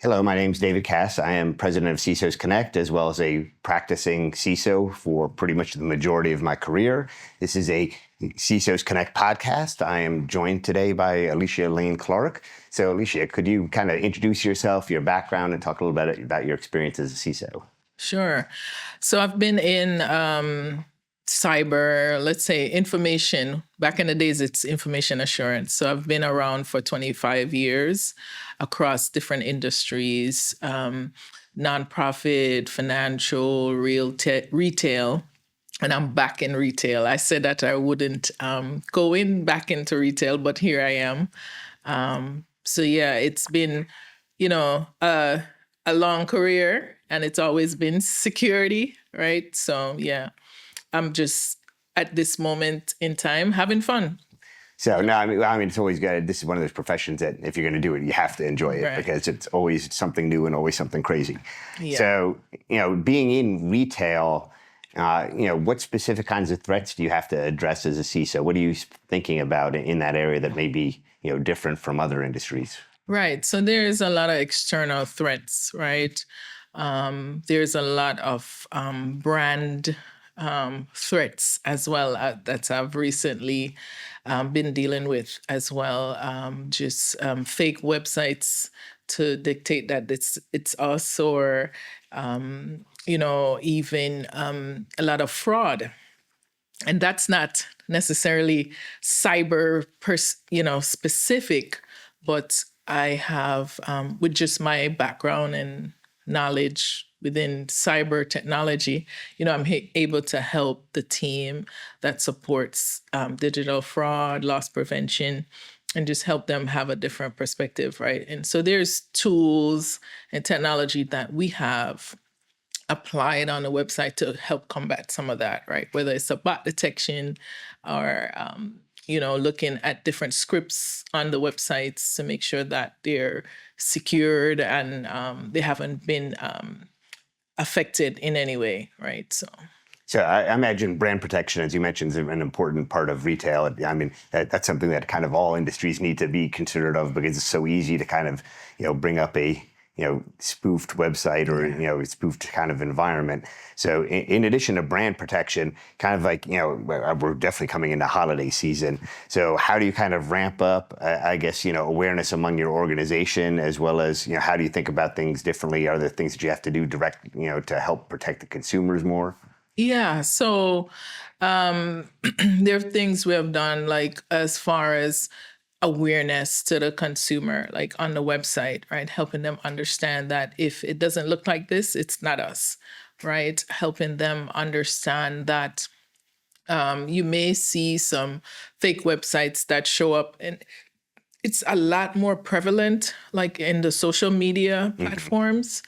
Hello, my name is David Cass. I am president of CISOs Connect, as well as a practicing CISO for pretty much the majority of my career. This is a CISOs Connect podcast. I am joined today by Alicia Clarke. So, Alicia, could you kind of introduce yourself, your background, and talk a little bit about your experience as a CISO? Sure. So I've been in cyber, let's say information. Back in the days, it's information assurance. So I've been around for 25 years across different industries, nonprofit, financial, retail. And I'm back in retail. I said that I wouldn't go back into retail, but here I am. So yeah, it's been, a long career, and it's always been security, right? So yeah, I'm just at this moment in time having fun. So no, I mean, it's always good. This is one of those professions that if you're going to do it, you have to enjoy it, Right. because it's always something new and always something crazy. Yeah. So, being in retail, what specific kinds of threats do you have to address as a CISO? What are you thinking about in that area that may be, different from other industries? Right. So there's a lot of external threats, right? There's a lot of brand threats as well that I've recently been dealing with as well. Just fake websites to dictate that it's us, or even a lot of fraud. And that's not necessarily cyber specific, but I have, with just my background and knowledge within cyber technology, I'm able to help the team that supports digital fraud, loss prevention, and just help them have a different perspective, right? And so there's tools and technology that we have applied on the website to help combat some of that, right? Whether it's a bot detection or looking at different scripts on the websites to make sure that they're secured and they haven't been affected in any way, right? So I imagine brand protection, as you mentioned, is an important part of retail. I mean, that's something that kind of all industries need to be considerate of, because it's so easy to kind of, bring up a spoofed website or, a spoofed kind of environment. So in addition to brand protection, kind of like, we're definitely coming into holiday season. So how do you kind of ramp up, I guess, awareness among your organization, as well as, how do you think about things differently? Are there things that you have to do direct, to help protect the consumers more? Yeah. So there are things we have done, like as far as awareness to the consumer, like on the website, right? Helping them understand that if it doesn't look like this, it's not us, right? Helping them understand that you may see some fake websites that show up, and it's a lot more prevalent, like in the social media platforms.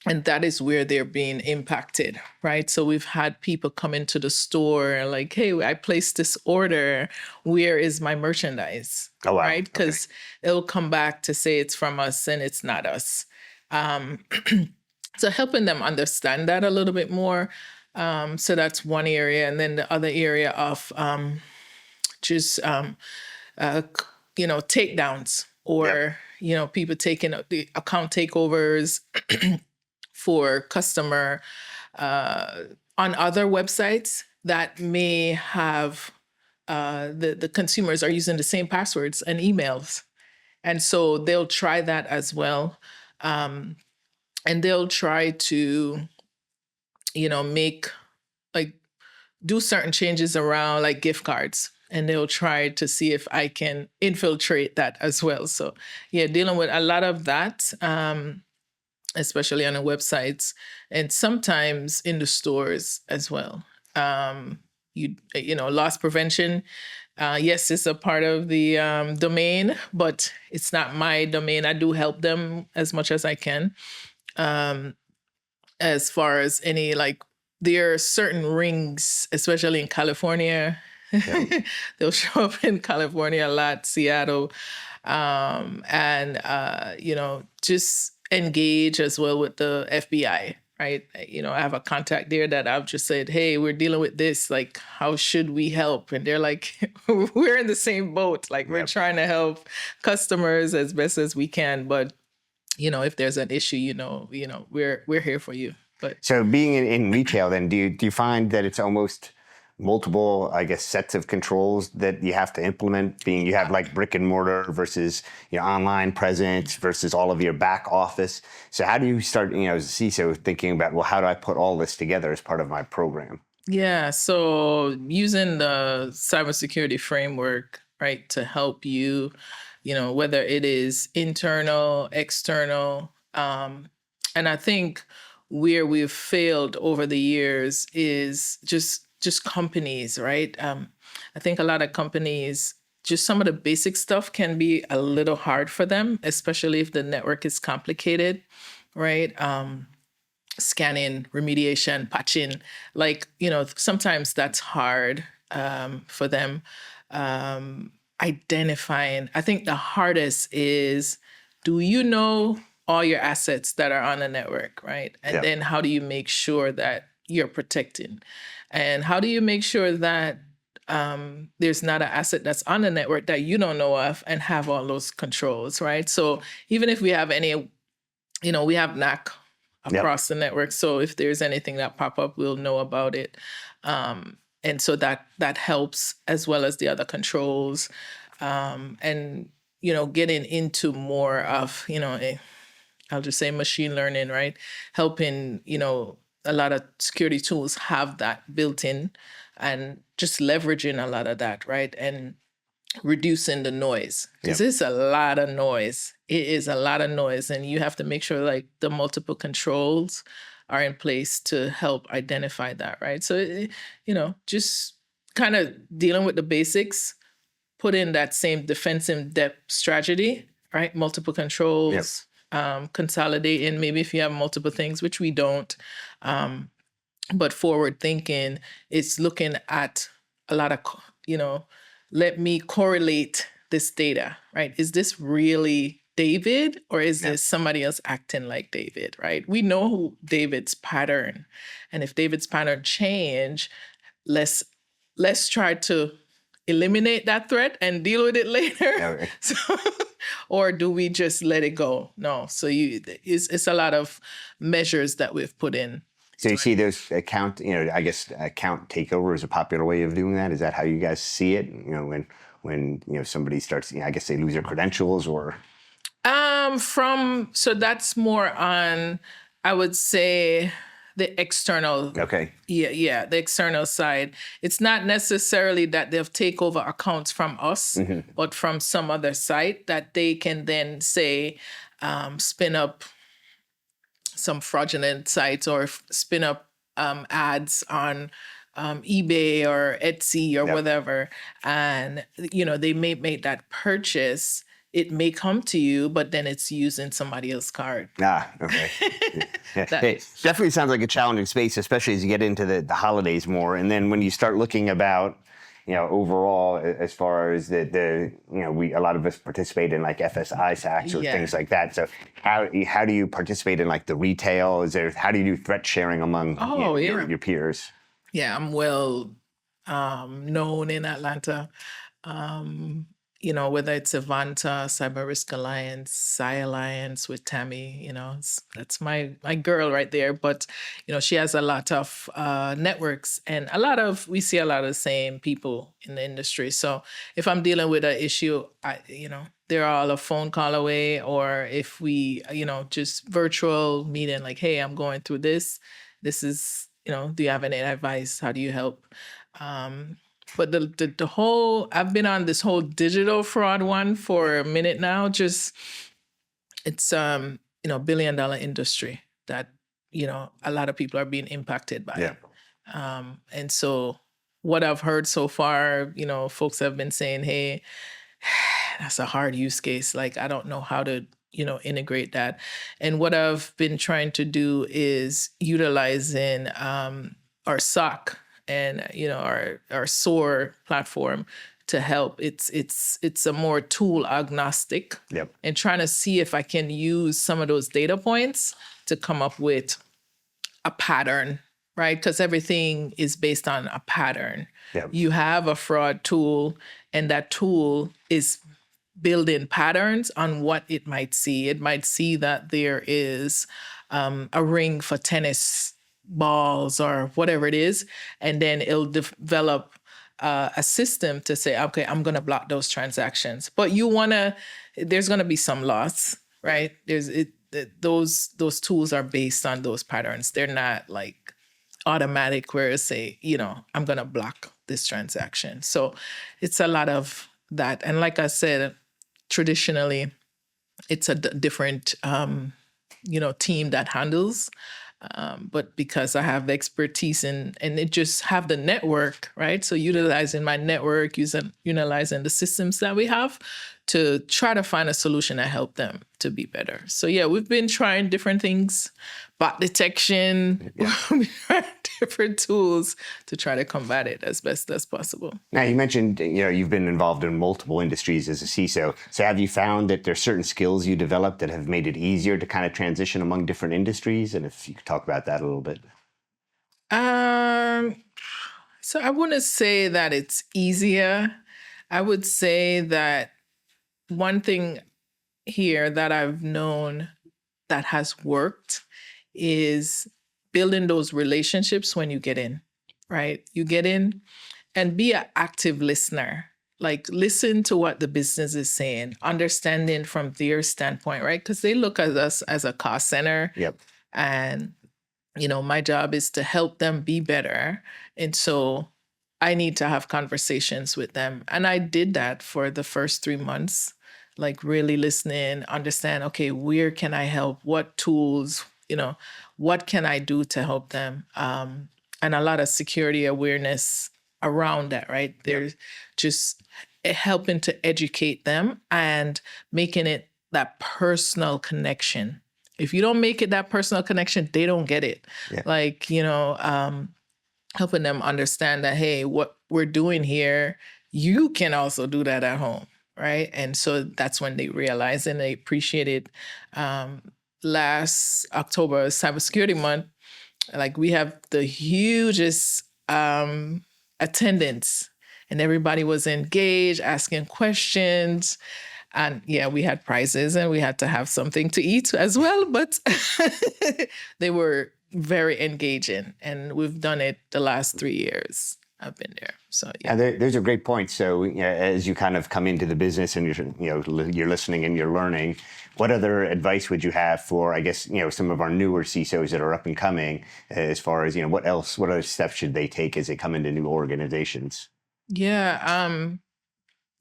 And that is where they're being impacted, right? So we've had people come into the store like, hey, I placed this order. Where is my merchandise? Oh, wow. Right? Because it'll come back to say it's from us and it's not us. So helping them understand that a little bit more. So that's one area. And then the other area of takedowns, or, people taking the account takeovers for customer on other websites that may have the consumers are using the same passwords and emails. And so they'll try that as well. And they'll try to, make, like, do certain changes around, like gift cards. And they'll try to see if I can infiltrate that as well. So yeah, dealing with a lot of that. Especially on the websites, and sometimes in the stores as well. Loss prevention, yes, it's a part of the domain, but it's not my domain. I do help them as much as I can. As far as any, like, there are certain rings, especially in California. Yeah. They'll show up in California a lot, Seattle, and just engage as well with the FBI, right? I have a contact there that I've just said, hey, we're dealing with this. Like, how should we help? And they're like, we're in the same boat. Like, we're trying to help customers as best as we can. But if there's an issue, we're here for you. But So being in retail, then do you find that it's almost multiple, I guess, sets of controls that you have to implement? Being you have like brick and mortar versus online presence versus all of your back office. So how do you start, as a CISO, thinking about, well, how do I put all this together as part of my program? yeah, so using the cybersecurity framework, right, to help you, whether it is internal, external, and I think where we've failed over the years is just companies, right? I think a lot of companies, just some of the basic stuff can be a little hard for them, especially if the network is complicated, right? Scanning, remediation, patching, sometimes that's hard for them. Identifying, I think the hardest is, do you know all your assets that are on the network, right? And then how do you make sure that you're protecting? And how do you make sure that there's not an asset that's on the network that you don't know of and have all those controls, right? So even if we have any, we have NAC across the network. So if there's anything that pop up, we'll know about it. And so that helps, as well as the other controls. And, getting into more of, I'll just say machine learning, right? Helping, a lot of security tools have that built in and just leveraging a lot of that, right? And reducing the noise, because it's a lot of noise. It is a lot of noise, and you have to make sure like the multiple controls are in place to help identify that, right? So, just kind of dealing with the basics, put in that same defensive depth strategy, right? Multiple controls, consolidating, maybe if you have multiple things, which we don't, but forward thinking, it's looking at a lot of, let me correlate this data, right? Is this really David, or is this somebody else acting like David, right? We know who David's pattern. And if David's pattern change, let's try to eliminate that threat and deal with it later. So, or do we just let it go? No. So it's a lot of measures that we've put in. So you see those account takeover is a popular way of doing that. Is that how you guys see it? When somebody starts, I guess they lose their credentials or. So that's more on, I would say, the external. Okay. Yeah, the external side. It's not necessarily that they'll take over accounts from us, but from some other site that they can then say, spin up some fraudulent sites or spin up ads on eBay or Etsy or whatever. And, they may make that purchase. It may come to you, but then it's using somebody else's card. Okay. It definitely sounds like a challenging space, especially as you get into the holidays more. And then when you start looking about, overall, as far as a lot of us participate in like FSI SACs or things like that. So how do you participate in like the retail? How do you do threat sharing among your peers? Yeah, I'm well known in Atlanta. Whether it's Avanta, Cyber Risk Alliance, Sci Alliance with Tammy, that's my girl right there. But, she has a lot of networks, and we see a lot of the same people in the industry. So if I'm dealing with an issue, they're all a phone call away, or if we, just virtual meeting, like, hey, I'm going through this. This is, do you have any advice? How do you help? But the whole, I've been on this whole digital fraud one for a minute now. It's $1 billion industry that, a lot of people are being impacted by. And so what I've heard so far, folks have been saying, hey, that's a hard use case. Like, I don't know how to, integrate that. And what I've been trying to do is utilizing our SOC and our SOAR platform to help. It's a more tool agnostic, and trying to see if I can use some of those data points to come up with a pattern, right? Because everything is based on a pattern. You have a fraud tool, and that tool is build in patterns on what it might see. It might see that there is a ring for tennis balls or whatever it is, and then it'll develop a system to say, okay, I'm going to block those transactions. But there's going to be some loss, right? Those tools are based on those patterns. They're not like automatic where it say, I'm going to block this transaction. So it's a lot of that. And like I said, traditionally, it's a different, team that handles. But because I have expertise and it just have the network, right? So utilizing my network, utilizing the systems that we have to try to find a solution that help them to be better. So yeah, we've been trying different things, bot detection, different tools to try to combat it as best as possible. Now, you mentioned, you've been involved in multiple industries as a CISO. So have you found that there's certain skills you developed that have made it easier to kind of transition among different industries? And if you could talk about that a little bit. So I wouldn't say that it's easier. I would say that one thing here that I've known that has worked is building those relationships when you get in, right? You get in and be an active listener. Like listen to what the business is saying, understanding from their standpoint, right? Because they look at us as a cost center. Yep. And, my job is to help them be better. And so I need to have conversations with them. And I did that for the first 3 months, like really listening, understand, okay, where can I help? What tools, what can I do to help them? And a lot of security awareness around that, right? There's just helping to educate them and making it that personal connection. If you don't make it that personal connection, they don't get it. Yeah. Like, helping them understand that, hey, what we're doing here, you can also do that at home, right? And so that's when they realize and they appreciate it. Last October, Cybersecurity Month, like we have the hugest attendance and everybody was engaged, asking questions. And yeah, we had prizes and we had to have something to eat as well, but they were very engaging. And we've done it the last 3 years I've been there. So yeah. And there's a great point. So as you kind of come into the business and you're listening and you're learning, what other advice would you have for, I guess, some of our newer CISOs that are up and coming as far as, what other steps should they take as they come into new organizations?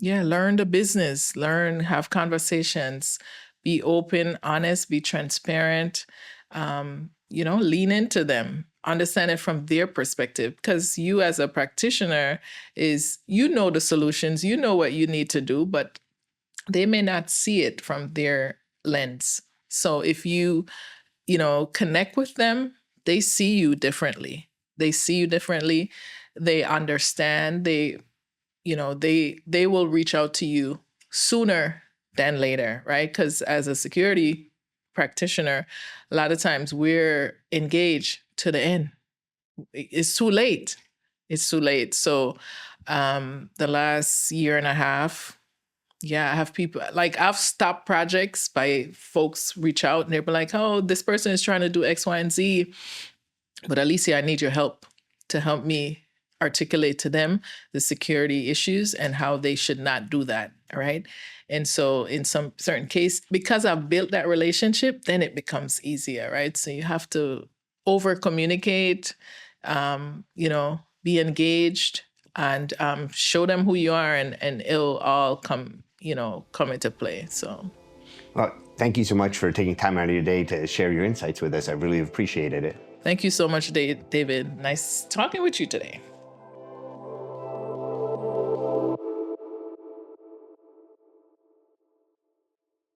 Learn the business, have conversations, be open, honest, be transparent, lean into them, understand it from their perspective. Because you as a practitioner the solutions, what you need to do, but they may not see it from their lens. So if you, connect with them, they see you differently. They understand, they will reach out to you sooner than later, right? Because as a security practitioner, a lot of times we're engaged to the end. It's too late. So the last year and a half, I have people, like I've stopped projects by folks reach out and they'll be like, oh, this person is trying to do X, Y, and Z. But Alicia, I need your help to help me articulate to them the security issues and how they should not do that, right? And so in some certain case, because I've built that relationship, then it becomes easier, right? So you have to over-communicate, be engaged and show them who you are and it'll all come into play, so. Well, thank you so much for taking time out of your day to share your insights with us. I really appreciated it. Thank you so much, David. Nice talking with you today.